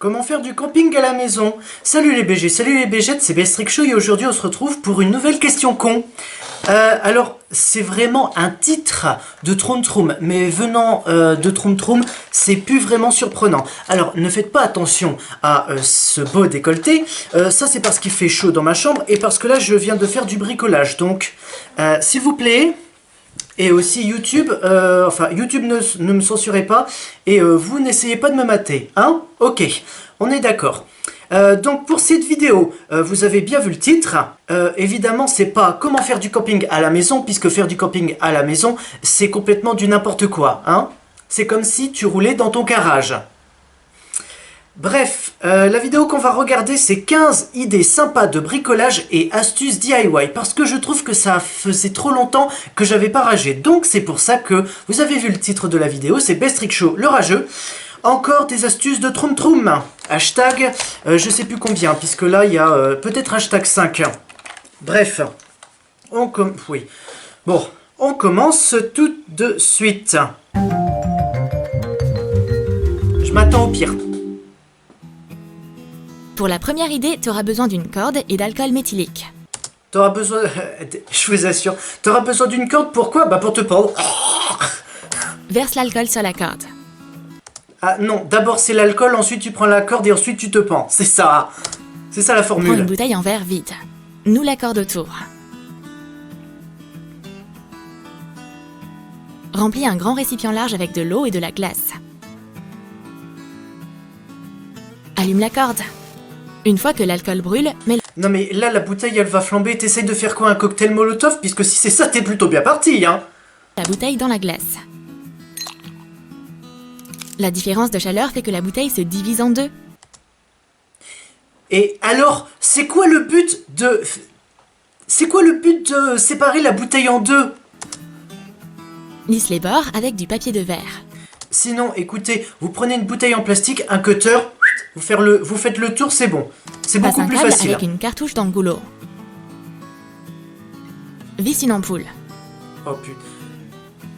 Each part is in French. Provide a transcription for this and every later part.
Comment faire du camping à la maison? Salut les BG, salut les BG, c'est Bestrick Show et aujourd'hui on se retrouve pour une nouvelle question con. Alors, c'est vraiment un titre de Troum Troum, mais venant de Troum Troum, c'est plus vraiment surprenant. Alors, ne faites pas attention à ce beau décolleté, ça c'est parce qu'il fait chaud dans ma chambre et parce que là je viens de faire du bricolage. Donc, s'il vous plaît... Et aussi YouTube, YouTube ne me censurez pas et vous n'essayez pas de me mater, hein? Ok, on est d'accord. Donc pour cette vidéo, vous avez bien vu le titre. Évidemment, c'est pas comment faire du camping à la maison, puisque faire du camping à la maison, c'est complètement du n'importe quoi, hein? C'est comme si tu roulais dans ton garage. Bref, la vidéo qu'on va regarder, c'est 15 idées sympas de bricolage et astuces DIY, parce que je trouve que ça faisait trop longtemps que j'avais pas ragé. Donc c'est pour ça que vous avez vu le titre de la vidéo, c'est Bestrick Show, le rageux. Encore des astuces de Troum Troum. Hashtag, je sais plus combien, puisque là, il y a peut-être hashtag 5. Bref, on commence tout de suite. Je m'attends au pire. Pour la première idée, tu auras besoin d'une corde et d'alcool méthylique. T'auras besoin... Je vous assure. T'auras besoin d'une corde, pourquoi? Bah pour te pendre. Verse l'alcool sur la corde. Ah non, d'abord c'est l'alcool, ensuite tu prends la corde et ensuite tu te pends. C'est ça. C'est ça la formule. Prends une bouteille en verre vide. Noue la corde autour. Remplis un grand récipient large avec de l'eau et de la glace. Allume la corde. Une fois que l'alcool brûle, mets... Non mais là la bouteille elle va flamber, t'essayes de faire quoi, un cocktail Molotov? Puisque si c'est ça, t'es plutôt bien parti, hein. La bouteille dans la glace. La différence de chaleur fait que la bouteille se divise en deux. Et alors, c'est quoi le but de... séparer la bouteille en deux? Lisse les bords avec du papier de verre. Sinon, écoutez, vous prenez une bouteille en plastique, un cutter, vous faites le tour, c'est bon. C'est Passe beaucoup un plus câble facile. avec une cartouche dans le goulot. Visse une ampoule. Oh putain.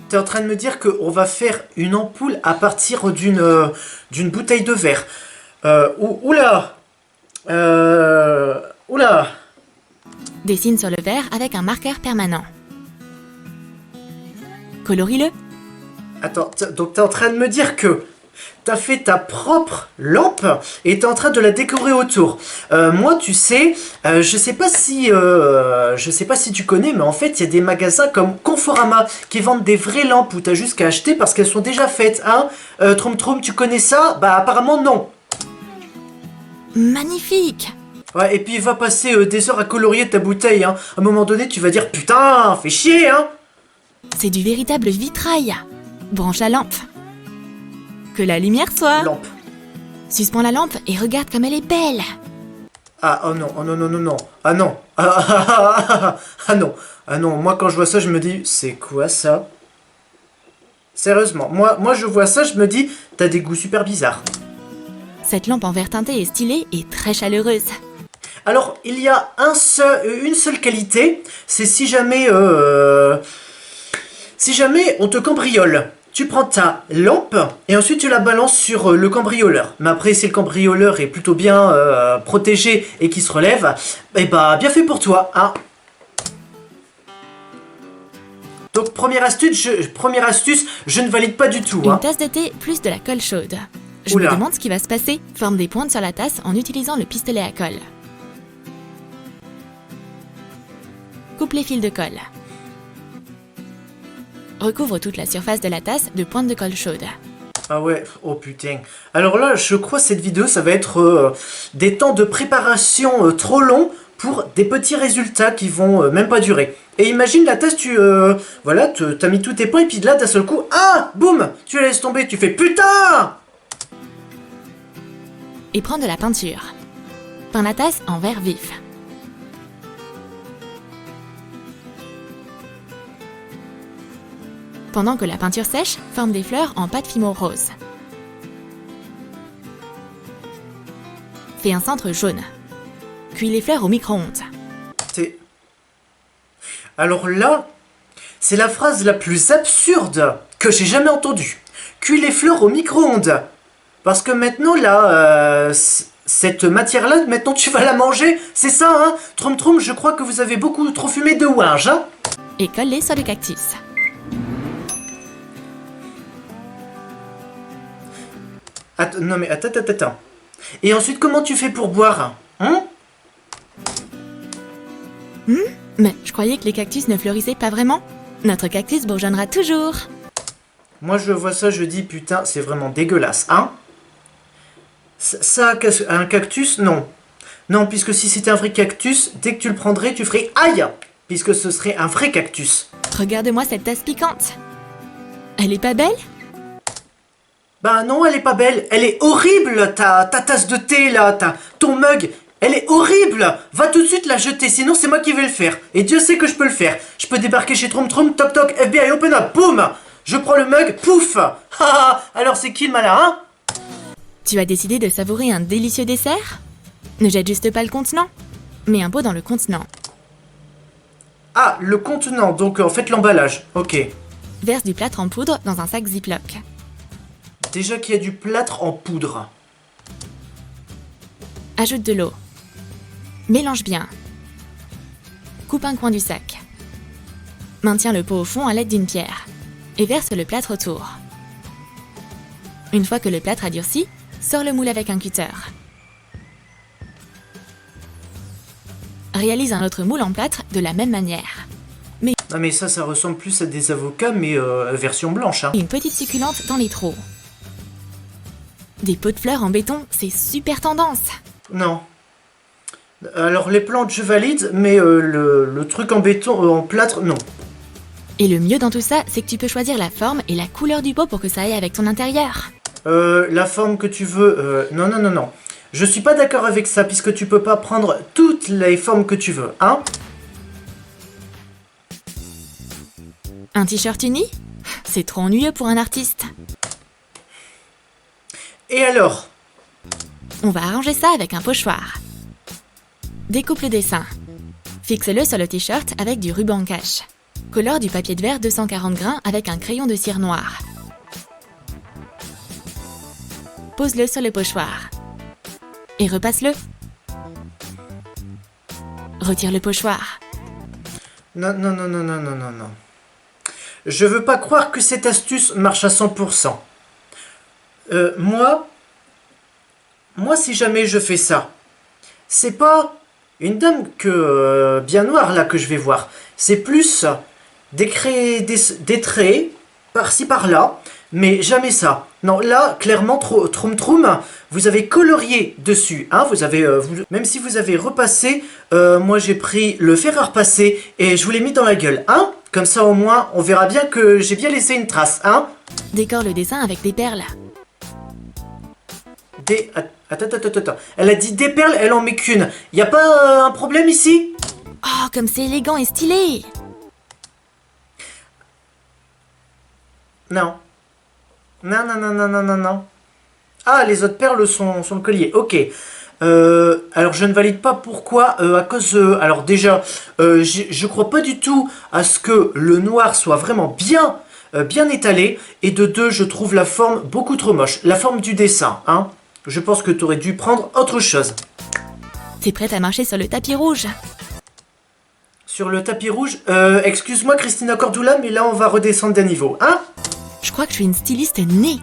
T'es en train de me dire qu'on va faire une ampoule à partir d'une bouteille de verre. Oula. Oula. Dessine sur le verre avec un marqueur permanent. Colorie-le. Attends, donc t'es en train de me dire que t'as fait ta propre lampe et t'es en train de la décorer autour. Moi, tu sais, je sais pas si tu connais, mais en fait, il y a des magasins comme Conforama qui vendent des vraies lampes où t'as juste qu'à acheter parce qu'elles sont déjà faites, hein. Troum Troum, tu connais ça? Bah apparemment non. Magnifique! Ouais, et puis il va passer des heures à colorier ta bouteille, hein. À un moment donné, tu vas dire putain, fais chier, hein. C'est du véritable vitrail. Branche la lampe. Que la lumière soit. Lampe. Suspends la lampe et regarde comme elle est belle. Ah, oh non, oh non, non, non, non. Ah non. Ah non. Ah non, moi quand je vois ça, je me dis, c'est quoi ça? Sérieusement, moi je vois ça, je me dis, t'as des goûts super bizarres. Cette lampe en verre teinté est stylée et très chaleureuse. Alors, il y a une seule qualité, c'est si jamais on te cambriole. Tu prends ta lampe et ensuite tu la balances sur le cambrioleur. Mais après, si le cambrioleur est plutôt bien protégé et qui se relève, eh bah, bien fait pour toi, hein. Donc, première astuce, je ne valide pas du tout, hein. Une tasse de thé plus de la colle chaude. Je Oula. me demande ce qui va se passer. Forme des pointes sur la tasse en utilisant le pistolet à colle. Coupe les fils de colle. Recouvre toute la surface de la tasse de pointes de colle chaude. Ah ouais, oh putain. Alors là, je crois que cette vidéo, ça va être des temps de préparation trop longs pour des petits résultats qui vont même pas durer. Et imagine la tasse, voilà, t'as mis tous tes points et puis là, d'un seul coup, ah, boum, tu la laisses tomber, tu fais putain. Et prends de la peinture. Peins la tasse en vert vif. Pendant que la peinture sèche, forme des fleurs en pâte fimo rose. Fais un centre jaune. Cuis les fleurs au micro-ondes. Alors là, c'est la phrase la plus absurde que j'ai jamais entendue. Cuis les fleurs au micro-ondes. Parce que maintenant, là, cette matière-là, maintenant tu vas la manger, c'est ça, hein? Troum Troum, je crois que vous avez beaucoup trop fumé de ouinge, hein? Et colle-les sur le cactus. Non mais attends. Et ensuite, comment tu fais pour boire? Hein? Mais je croyais que les cactus ne fleurissaient pas vraiment. Notre cactus bourgeonnera toujours. Moi, je vois ça, je dis, putain, c'est vraiment dégueulasse, hein? Ça, un cactus? Non. Non, puisque si c'était un vrai cactus, dès que tu le prendrais, tu ferais aïe! Puisque ce serait un vrai cactus. Regarde-moi cette tasse piquante. Elle est pas belle? Ben non, elle est pas belle. Elle est horrible, ta tasse de thé, là, ton mug. Elle est horrible. Va tout de suite la jeter, sinon c'est moi qui vais le faire. Et Dieu sait que je peux le faire. Je peux débarquer chez Troum Troum, toc toc, FBI, open up, boum! Je prends le mug, pouf! Haha, alors c'est qui le malin, hein? Tu as décidé de savourer un délicieux dessert? Ne jette juste pas le contenant. Mets un pot dans le contenant. Ah, le contenant, donc en fait l'emballage. Ok. Verse du plâtre en poudre dans un sac Ziploc. Déjà qu'il y a du plâtre en poudre. Ajoute de l'eau. Mélange bien. Coupe un coin du sac. Maintiens le pot au fond à l'aide d'une pierre. Et verse le plâtre autour. Une fois que le plâtre a durci, sors le moule avec un cutter. Réalise un autre moule en plâtre de la même manière. Non mais ça ressemble plus à des avocats, mais version blanche, hein. Et une petite succulente dans les trous. Des pots de fleurs en béton, c'est super tendance. Non. Alors les plantes, je valide, mais le truc en béton, en plâtre, non. Et le mieux dans tout ça, c'est que tu peux choisir la forme et la couleur du pot pour que ça aille avec ton intérieur. La forme que tu veux, non. Je suis pas d'accord avec ça, puisque tu peux pas prendre toutes les formes que tu veux, hein? Un t-shirt uni? C'est trop ennuyeux pour un artiste. Et alors? On va arranger ça avec un pochoir. Découpe le dessin. Fixe-le sur le t-shirt avec du ruban cache. Colore du papier de verre 240 grains avec un crayon de cire noir. Pose-le sur le pochoir. Et repasse-le. Retire le pochoir. Non. Je veux pas croire que cette astuce marche à 100%. Moi, si jamais je fais ça, c'est pas une dame bien noire là que je vais voir. C'est plus des traits par-ci par-là, mais jamais ça. Non, là, clairement, Troum Troum, vous avez colorié dessus, hein, même si vous avez repassé, moi j'ai pris le fer à repasser et je vous l'ai mis dans la gueule, hein. Comme ça au moins, on verra bien que j'ai bien laissé une trace, hein. Décore le dessin avec des perles. Attends. Elle a dit des perles, elle en met qu'une. Y a pas un problème ici? Oh, comme c'est élégant et stylé! Non. Non. Ah, les autres perles sont le collier. Ok. Alors, je ne valide pas pourquoi. À cause. Alors, déjà, je crois pas du tout à ce que le noir soit vraiment bien étalé. Et de deux, je trouve la forme beaucoup trop moche. La forme du dessin, hein. Je pense que tu aurais dû prendre autre chose. T'es prête à marcher sur le tapis rouge? Sur le tapis rouge, excuse-moi Christina Cordula, mais là on va redescendre d'un niveau, hein? Je crois que je suis une styliste née.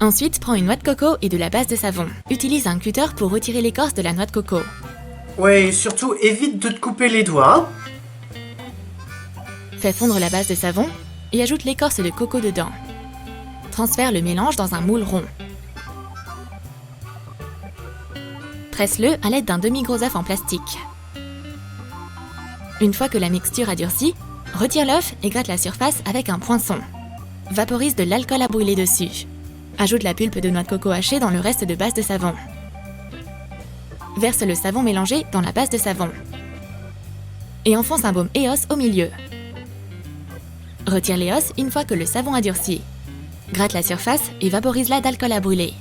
Ensuite, prends une noix de coco et de la base de savon. Utilise un cutter pour retirer l'écorce de la noix de coco. Ouais, et surtout évite de te couper les doigts, hein? Fais fondre la base de savon et ajoute l'écorce de coco dedans. Transfère le mélange dans un moule rond. Presse-le à l'aide d'un demi-gros œuf en plastique. Une fois que la mixture a durci, retire l'œuf et gratte la surface avec un poinçon. Vaporise de l'alcool à brûler dessus. Ajoute la pulpe de noix de coco hachée dans le reste de base de savon. Verse le savon mélangé dans la base de savon. Et enfonce un baume EOS au milieu. Retire l'EOS une fois que le savon a durci. Gratte la surface et vaporise-la d'alcool à brûler.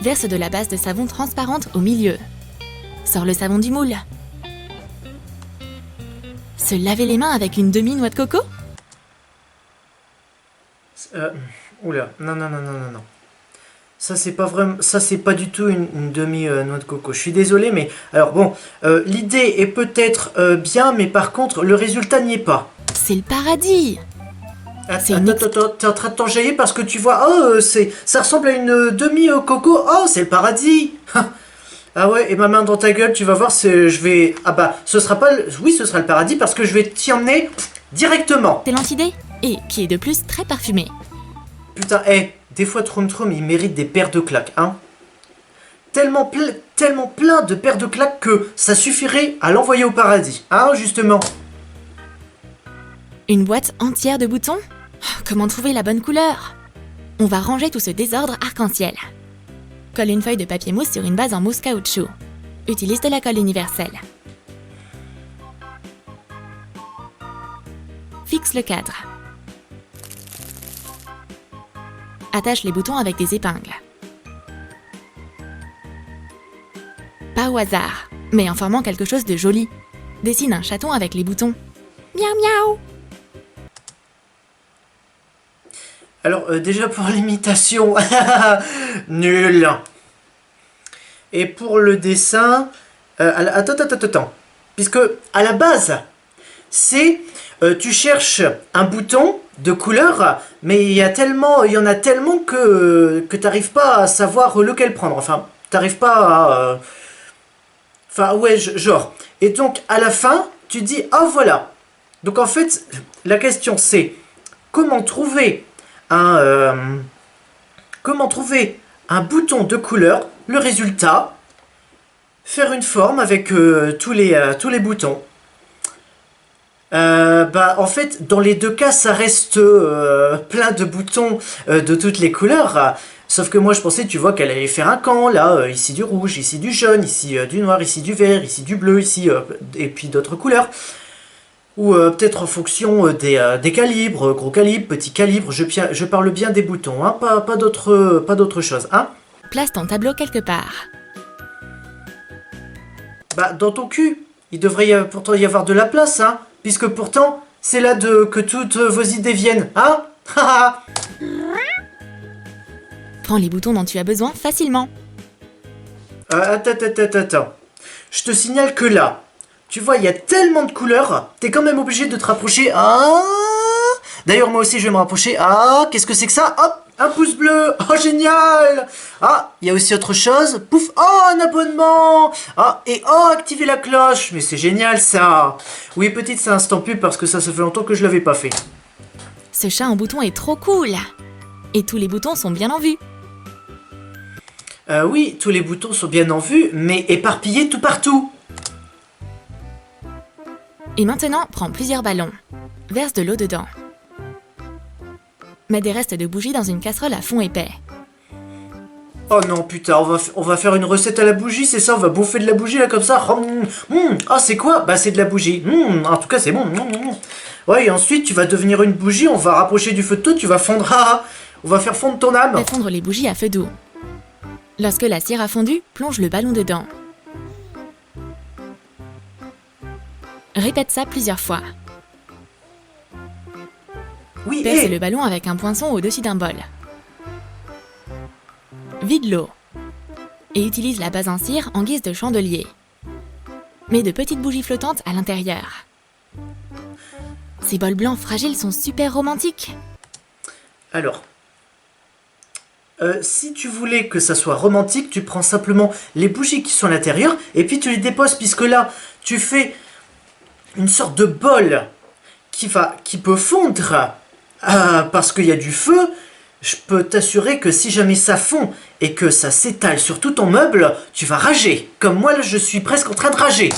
Verse de la base de savon transparente au milieu. Sors le savon du moule. Se laver les mains avec une demi-noix de coco? Oula, non, non, non, non, non, non. Ça, c'est pas vraiment, ça, c'est pas du tout une demi-noix de coco. Je suis désolé, mais alors bon, l'idée est peut-être bien, mais par contre, le résultat n'y est pas. C'est le paradis. C'est Attends, une attends, attends, t'es en train de t'enjailler parce que tu vois, oh, ça ressemble à une demi-coco. Oh, c'est le paradis. Ah ouais, et ma main dans ta gueule, tu vas voir, je vais, ah bah, ce sera pas, oui, ce sera le paradis parce que je vais t'y emmener directement. excellente idée. Et qui est de plus très parfumé. Putain, des fois Troum Troum, il mérite des paires de claques, hein. Tellement plein de paires de claques que ça suffirait à l'envoyer au paradis, hein, justement. Une boîte entière de boutons? Comment trouver la bonne couleur? On va ranger tout ce désordre arc-en-ciel. Colle une feuille de papier mousse sur une base en mousse caoutchouc. Utilise de la colle universelle. Fixe le cadre. Attache les boutons avec des épingles. Pas au hasard, mais en formant quelque chose de joli. Dessine un chaton avec les boutons. Miaou miaou! Alors, déjà pour l'imitation, nul. Et pour le dessin, attends. Puisque, à la base, c'est, tu cherches un bouton de couleur, mais il y en a tellement que t'arrives pas à savoir lequel prendre. Enfin, t'arrives pas à... Enfin, ouais, genre. Et donc, à la fin, tu dis, ah, voilà. Donc, en fait, la question, c'est comment trouver un bouton de couleur, le résultat, faire une forme avec tous les boutons. Bah, en fait, dans les deux cas, ça reste plein de boutons de toutes les couleurs. Sauf que moi, je pensais, tu vois, qu'elle allait faire un camp, là, ici du rouge, ici du jaune, ici du noir, ici du vert, ici du bleu, ici, et puis d'autres couleurs. Ou peut-être en fonction des calibres, gros calibre, petit calibre, je parle bien des boutons, hein, pas d'autre chose, hein. Place ton tableau quelque part. Bah, dans ton cul, il devrait pourtant y avoir de la place, hein, puisque pourtant, c'est là que toutes vos idées viennent, hein. Prends les boutons dont tu as besoin facilement. Attends. Je te signale que là, tu vois, il y a tellement de couleurs, t'es quand même obligé de te rapprocher. Ah, d'ailleurs, moi aussi, je vais me rapprocher. Ah, qu'est-ce que c'est que ça? Hop, un pouce bleu. Oh, génial. Ah, il y a aussi autre chose. Pouf, oh, un abonnement. Ah, et oh, activer la cloche. Mais c'est génial, ça. Oui, petite, c'est un instant pub parce que ça fait longtemps que je l'avais pas fait. Ce chat en bouton est trop cool. Et tous les boutons sont bien en vue. Oui, tous les boutons sont bien en vue, mais éparpillés tout partout. Et maintenant, prends plusieurs ballons. Verse de l'eau dedans. Mets des restes de bougies dans une casserole à fond épais. Oh non, putain, on va faire une recette à la bougie, c'est ça? On va bouffer de la bougie là comme ça. Ah, c'est quoi? Bah, c'est de la bougie. En tout cas, c'est bon. Ouais, et ensuite, tu vas devenir une bougie, on va rapprocher du feu de tout, tu vas fondre. On va faire fondre ton âme. Fais fondre les bougies à feu doux. Lorsque la cire a fondu, plonge le ballon dedans. Répète ça plusieurs fois. Oui, Perce le ballon avec un poinçon au-dessus d'un bol. Vide l'eau. Et utilise la base en cire en guise de chandelier. Mets de petites bougies flottantes à l'intérieur. Ces bols blancs fragiles sont super romantiques. Alors, si tu voulais que ça soit romantique, tu prends simplement les bougies qui sont à l'intérieur et puis tu les déposes, puisque là, tu fais une sorte de bol qui peut fondre parce qu'il y a du feu. Je peux t'assurer que si jamais ça fond et que ça s'étale sur tout ton meuble, tu vas rager. Comme moi, là, je suis presque en train de rager.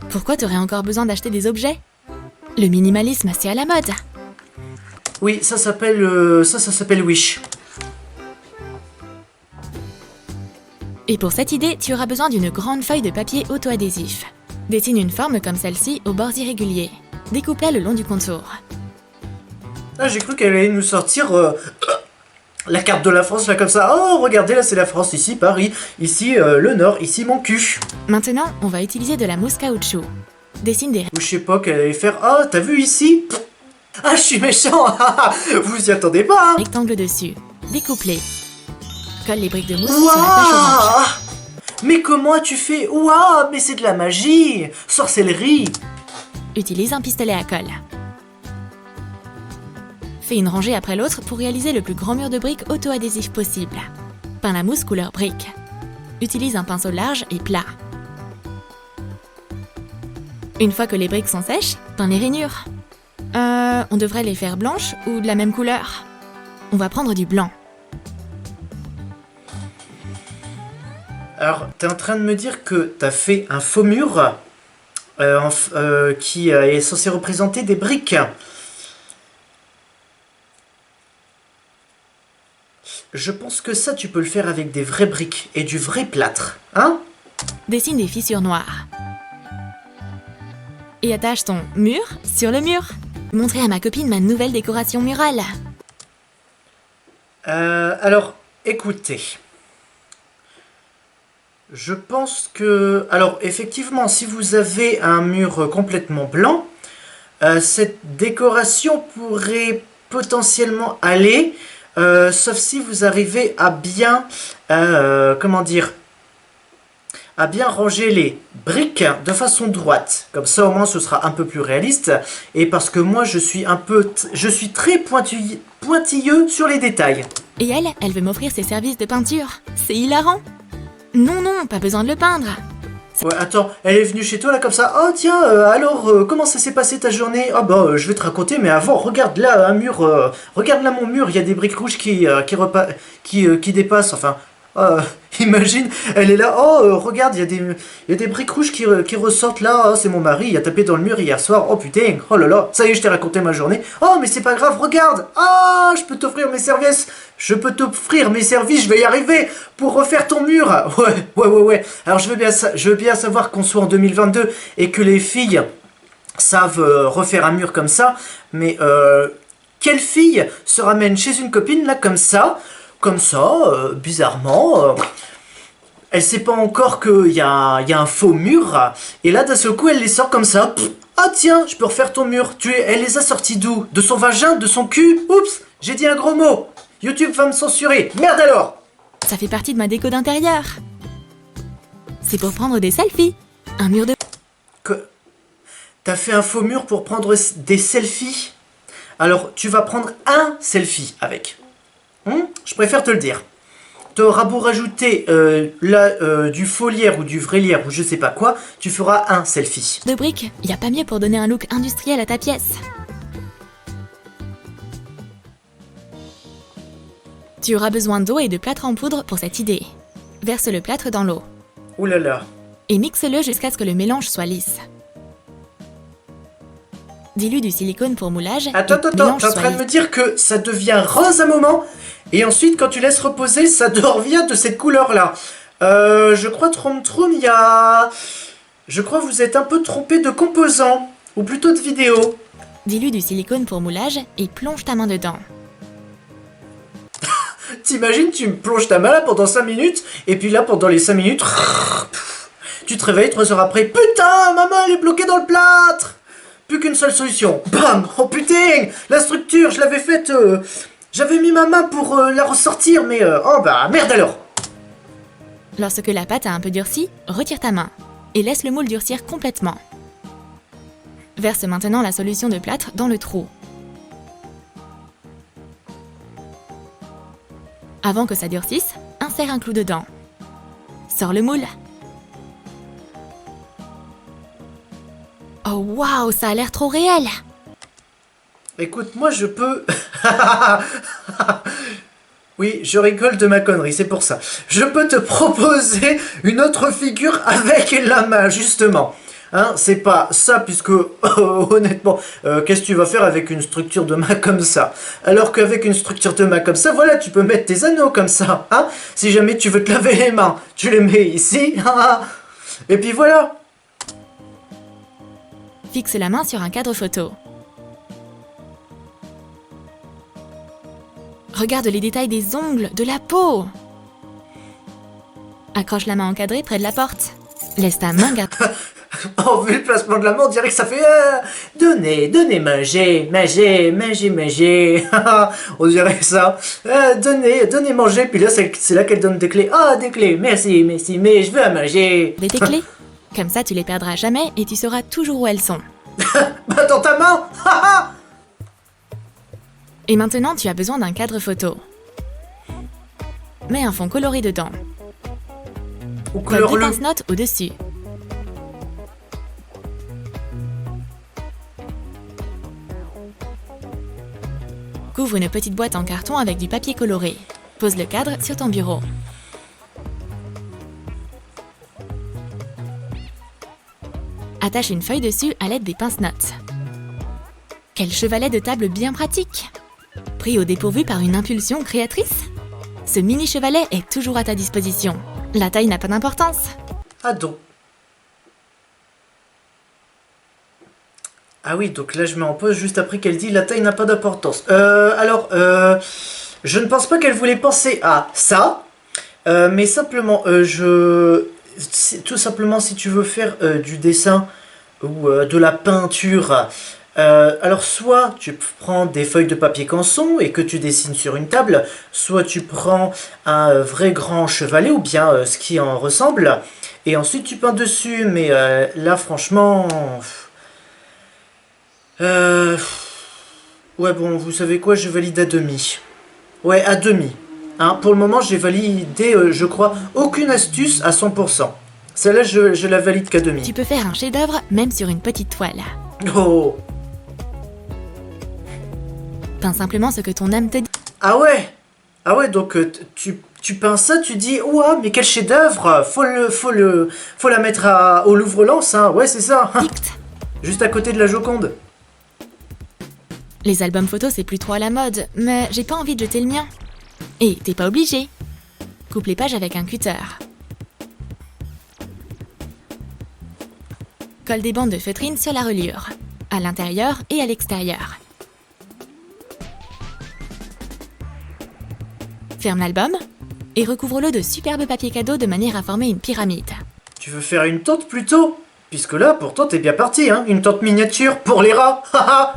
Pourquoi t'aurais encore besoin d'acheter des objets? Le minimalisme, c'est à la mode. Oui, ça s'appelle Wish. Et pour cette idée, tu auras besoin d'une grande feuille de papier auto-adhésif. Dessine une forme comme celle-ci aux bords irréguliers. Découpe-la le long du contour. Ah, j'ai cru qu'elle allait nous sortir la carte de la France, là, comme ça. Oh, regardez, là, c'est la France. Ici, Paris. Ici, le Nord. Ici, mon cul. Maintenant, on va utiliser de la mousse caoutchouc. Dessine des... Ou je sais pas qu'elle allait faire. Ah, t'as vu ici? Ah, je suis méchant. Vous y attendez pas, hein? Rectangle dessus. Découpe-les. Colle les briques de mousse sur la pâche orange. Waouh! Mais comment as-tu fait? Waouh! Mais c'est de la magie! Sorcellerie! Utilise un pistolet à colle. Fais une rangée après l'autre pour réaliser le plus grand mur de briques auto-adhésif possible. Peins la mousse couleur brique. Utilise un pinceau large et plat. Une fois que les briques sont sèches, peins les rainures. On devrait les faire blanches ou de la même couleur. On va prendre du blanc. Alors, t'es en train de me dire que t'as fait un faux mur qui est censé représenter des briques. Je pense que ça, tu peux le faire avec des vraies briques et du vrai plâtre, hein? Dessine des fissures noires. Et attache ton mur sur le mur. Montrer à ma copine ma nouvelle décoration murale. Alors, écoutez. Je pense que... Alors, effectivement, si vous avez un mur complètement blanc, cette décoration pourrait potentiellement aller, sauf si vous arrivez à bien... comment dire, à bien ranger les briques de façon droite. Comme ça, au moins, ce sera un peu plus réaliste. Et parce que moi, je suis très pointilleux sur les détails. Et elle veut m'offrir ses services de peinture. C'est hilarant. Non, pas besoin de le peindre. Ouais, attends, elle est venue chez toi là comme ça. Oh tiens, alors, comment ça s'est passé ta journée? Ah bah, je vais te raconter, mais avant, regarde là, un mur, regarde là mon mur, il y a des briques rouges qui dépassent, enfin... imagine, elle est là, oh regarde, il y a des briques rouges qui ressortent là, oh, c'est mon mari, il a tapé dans le mur hier soir, oh putain, oh là là, ça y est, je t'ai raconté ma journée, oh mais c'est pas grave, regarde, ah, je peux t'offrir mes services, je vais y arriver pour refaire ton mur, ouais, alors je veux bien savoir qu'on soit en 2022 et que les filles savent refaire un mur comme ça, mais quelle fille se ramène chez une copine là comme ça, bizarrement, elle sait pas encore qu'il y a un faux mur, et là d'un seul coup elle les sort comme ça. Ah tiens, je peux refaire ton mur. Elle les a sortis d'où? De son vagin? De son cul? Oups, j'ai dit un gros mot. YouTube va me censurer. Merde alors. Ça fait partie de ma déco d'intérieur. C'est pour prendre des selfies. Un mur de... T'as fait un faux mur pour prendre des selfies? Alors tu vas prendre un selfie avec. Je préfère te le dire. T'auras beau rajouter du faux lierre ou du vrai lierre ou je sais pas quoi, tu feras un selfie. De briques, y a pas mieux pour donner un look industriel à ta pièce. Tu auras besoin d'eau et de plâtre en poudre pour cette idée. Verse le plâtre dans l'eau. Ouh là là. Et mixe-le jusqu'à ce que le mélange soit lisse. Dilue du silicone pour moulage. Attends, t'es en train de me dire que ça devient rose un moment et ensuite quand tu laisses reposer, ça revient de cette couleur-là. Je crois, Troum, il y a... Je crois que vous êtes un peu trompé de composants, ou plutôt de vidéo. Dilue du silicone pour moulage et plonge ta main dedans. T'imagines, tu me plonges ta main là pendant 5 minutes, et puis là pendant les 5 minutes, tu te réveilles 3 heures après, putain, ma main elle est bloquée dans le plâtre. Plus qu'une seule solution. Bam! Oh putain! La structure, je l'avais faite... J'avais mis ma main pour la ressortir, mais... oh bah, merde alors! Lorsque la pâte a un peu durci, retire ta main et laisse le moule durcir complètement. Verse maintenant la solution de plâtre dans le trou. Avant que ça durcisse, insère un clou dedans. Sors le moule. Oh waouh, ça a l'air trop réel! Écoute, moi je peux... Oui, je rigole de ma connerie, c'est pour ça. Je peux te proposer une autre figure avec la main, justement. Hein, c'est pas ça, puisque, honnêtement, qu'est-ce que tu vas faire avec une structure de main comme ça? Alors qu'avec une structure de main comme ça, voilà, tu peux mettre tes anneaux comme ça. Hein, si jamais tu veux te laver les mains, tu les mets ici. Et puis voilà. Fixe la main sur un cadre photo. Regarde les détails des ongles, de la peau. Accroche la main encadrée près de la porte. Laisse ta main garder. Oh, vu le placement de la main, on dirait que ça fait donnez, donnez, manger, manger, manger, manger. On dirait ça. Donnez, donnez, manger. Puis là, c'est là qu'elle donne des clés. Ah, des clés, merci, merci, mais je veux à manger. Tes clés. Comme ça, tu les perdras jamais et tu sauras toujours où elles sont. Bah, dans ta main. Et maintenant, tu as besoin d'un cadre photo. Mets un fond coloré dedans. Ou Colle couleur deux le. pince-notes au-dessus. Couvre une petite boîte en carton avec du papier coloré. Pose le cadre sur ton bureau. Attache une feuille dessus à l'aide des pince-notes. Quel chevalet de table bien pratique! Pris au dépourvu par une impulsion créatrice? Ce mini chevalet est toujours à ta disposition. La taille n'a pas d'importance. Ah donc. Ah oui, donc là je mets en pause juste après qu'elle dit la taille n'a pas d'importance. Je ne pense pas qu'elle voulait penser à ça, mais simplement, tout simplement si tu veux faire du dessin ou de la peinture, alors soit tu prends des feuilles de papier canson et que tu dessines sur une table, soit tu prends un vrai grand chevalet ou bien ce qui en ressemble, et ensuite tu peins dessus, mais là franchement... Ouais, bon, vous savez quoi, je valide à demi. Ouais, à demi. Hein, pour le moment, j'ai validé, je crois, aucune astuce à 100%. Celle-là, je la valide qu'à demi. Tu peux faire un chef-d'œuvre même sur une petite toile. Oh. Peins simplement ce que ton âme te dit. Ah ouais. Ah ouais, donc tu peins ça, tu dis, ouah, mais quel chef-d'œuvre. Faut la mettre au Louvre-Lens, hein. Ouais, c'est ça. Dicte. Juste à côté de la Joconde. Les albums photos, c'est plus trop à la mode, mais j'ai pas envie de jeter le mien. Et t'es pas obligé. Coupe les pages avec un cutter. Colle des bandes de feutrine sur la reliure, à l'intérieur et à l'extérieur. Ferme l'album et recouvre-le de superbes papiers cadeaux de manière à former une pyramide. Tu veux faire une tente plutôt? Puisque là, pourtant, t'es bien parti, hein. Une tente miniature pour les rats. Haha.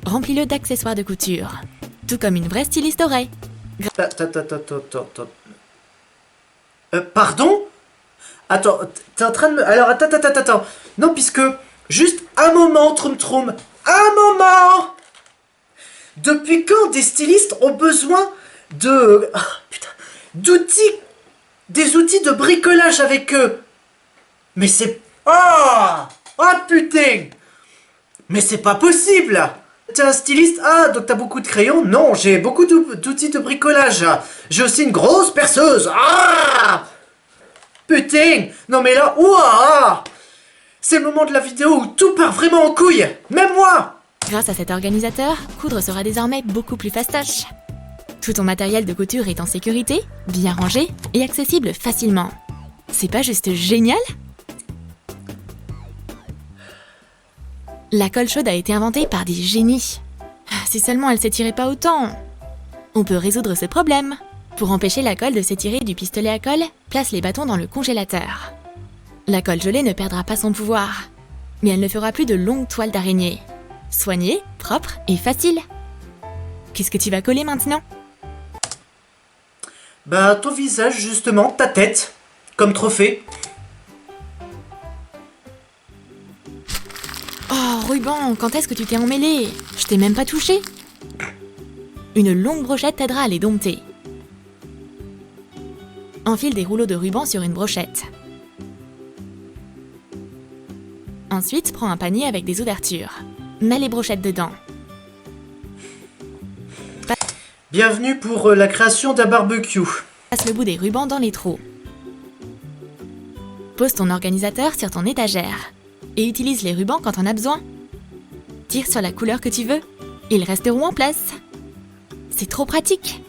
Remplis-le d'accessoires de couture, tout comme une vraie styliste aurait. Pardon? Attends, t'es en train de me... Alors, attends. Non, puisque... Juste un moment, Troum Troum. Un moment! Depuis quand des stylistes ont besoin de... Ah, putain. D'outils... Des outils de bricolage avec eux? Mais c'est... Ah! Ah, putain! Mais c'est pas possible! T'es un styliste? Ah, donc t'as beaucoup de crayons? Non, j'ai beaucoup d'outils de bricolage. J'ai aussi une grosse perceuse. Ah! Putain! Non mais là, ouah! C'est le moment de la vidéo où tout part vraiment en couille. Même moi! Grâce à cet organisateur, coudre sera désormais beaucoup plus fastoche. Tout ton matériel de couture est en sécurité, bien rangé et accessible facilement. C'est pas juste génial? La colle chaude a été inventée par des génies. Si seulement elle s'étirait pas autant. On peut résoudre ce problème. Pour empêcher la colle de s'étirer du pistolet à colle, place les bâtons dans le congélateur. La colle gelée ne perdra pas son pouvoir, mais elle ne fera plus de longues toiles d'araignée. Soignée, propre et facile. Qu'est-ce que tu vas coller maintenant? Bah, ton visage, justement, ta tête, comme trophée. Oh, ruban, quand est-ce que tu t'es emmêlé? Je t'ai même pas touché. Une longue brochette t'aidera à les dompter. Enfile des rouleaux de ruban sur une brochette. Ensuite, prends un panier avec des ouvertures. Mets les brochettes dedans. Bienvenue pour la création d'un barbecue. Passe le bout des rubans dans les trous. Pose ton organisateur sur ton étagère et utilise les rubans quand on a besoin. Tire sur la couleur que tu veux. Ils resteront en place. C'est trop pratique.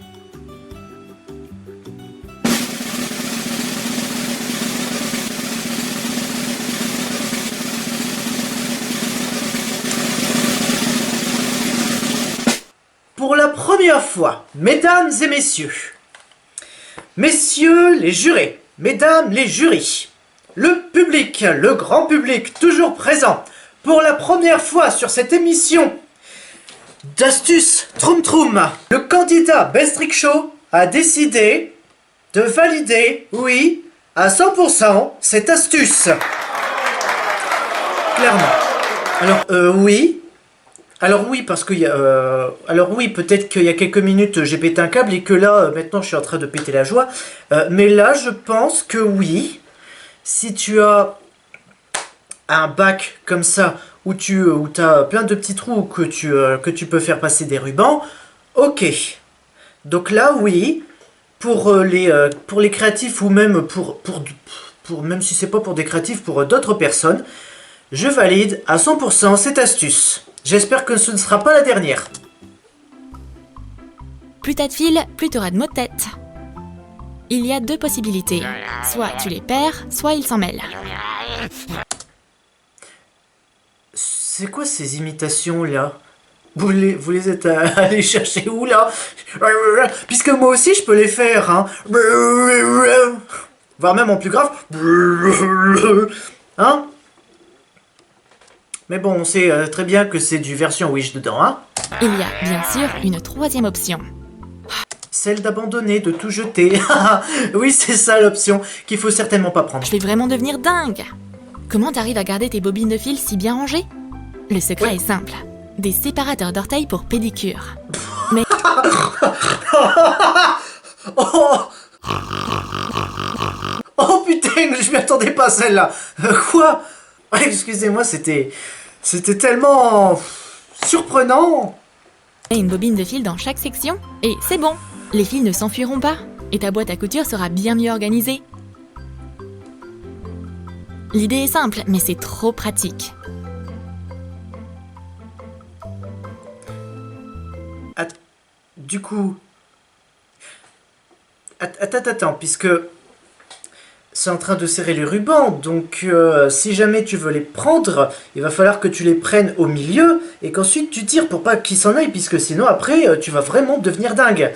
Pour la première fois, mesdames et messieurs, messieurs les jurés, mesdames les jurys, le public, le grand public, toujours présent, pour la première fois sur cette émission d'Astuce Troum Troum, le candidat Best Trick Show a décidé de valider, oui, à 100% cette astuce. Clairement. Alors, oui. Alors oui, parce qu'il y a... alors oui, peut-être qu'il y a quelques minutes, j'ai pété un câble et que là, maintenant, je suis en train de péter la joie. Mais là, je pense que oui. Si tu as un bac comme ça, où tu as plein de petits trous que tu peux faire passer des rubans, ok. Donc là, oui. Pour les créatifs ou même même si c'est pas pour des créatifs, pour d'autres personnes, je valide à 100% cette astuce. J'espère que ce ne sera pas la dernière. Plus t'as de fils, plus t'auras de mots de tête. Il y a deux possibilités. Soit tu les perds, soit ils s'en mêlent. C'est quoi ces imitations là? Vous les êtes allés chercher où là? Puisque moi aussi je peux les faire, hein. Voire même en plus grave. Hein? Mais bon, on sait très bien que c'est du version Wish dedans, hein. Il y a bien sûr une troisième option. Celle d'abandonner, de tout jeter. Oui, c'est ça l'option qu'il faut certainement pas prendre. Je vais vraiment devenir dingue. Comment t'arrives à garder tes bobines de fil si bien rangées? Le secret est simple. Des séparateurs d'orteils pour pédicure. Mais... Oh putain, je m'y attendais pas celle-là. Quoi? Excusez-moi, c'était tellement surprenant. une bobine de fil dans chaque section et c'est bon. Les fils ne s'enfuiront pas et ta boîte à couture sera bien mieux organisée. L'idée est simple, mais c'est trop pratique. Du coup... Attends, puisque c'est en train de serrer les rubans, donc si jamais tu veux les prendre, il va falloir que tu les prennes au milieu et qu'ensuite tu tires pour pas qu'ils s'en aillent, puisque sinon après tu vas vraiment devenir dingue.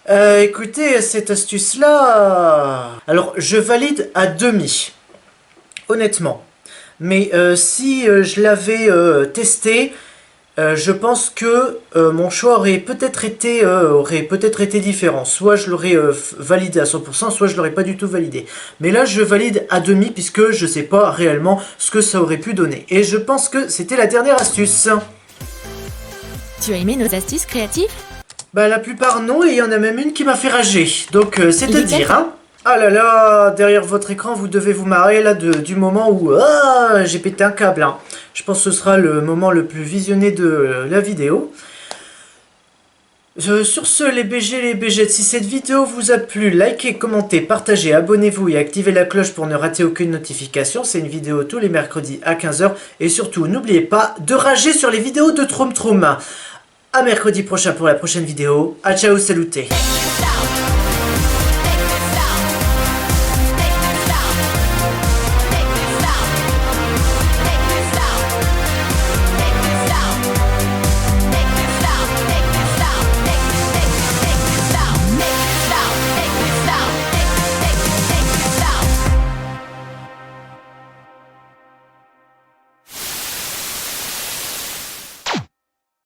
Écoutez, cette astuce-là... Alors, je valide à demi, honnêtement. Mais si je l'avais testé, je pense que mon choix aurait peut-être été différent. Soit je l'aurais validé à 100%, soit je l'aurais pas du tout validé. Mais là, je valide à demi, puisque je sais pas réellement ce que ça aurait pu donner. Et je pense que c'était la dernière astuce. Tu as aimé nos astuces créatives ? Bah la plupart non, et il y en a même une qui m'a fait rager. Donc c'est à dire, hein. Ah là là, derrière votre écran, vous devez vous marrer là du moment où j'ai pété un câble, hein. Je pense que ce sera le moment le plus visionné de la vidéo. Sur ce, les BG, les BG, si cette vidéo vous a plu, likez, commentez, partagez, abonnez-vous et activez la cloche pour ne rater aucune notification. C'est une vidéo tous les mercredis à 15 h. Et surtout, n'oubliez pas de rager sur les vidéos de Troum Troum. À mercredi prochain pour la prochaine vidéo. A ciao, saluté.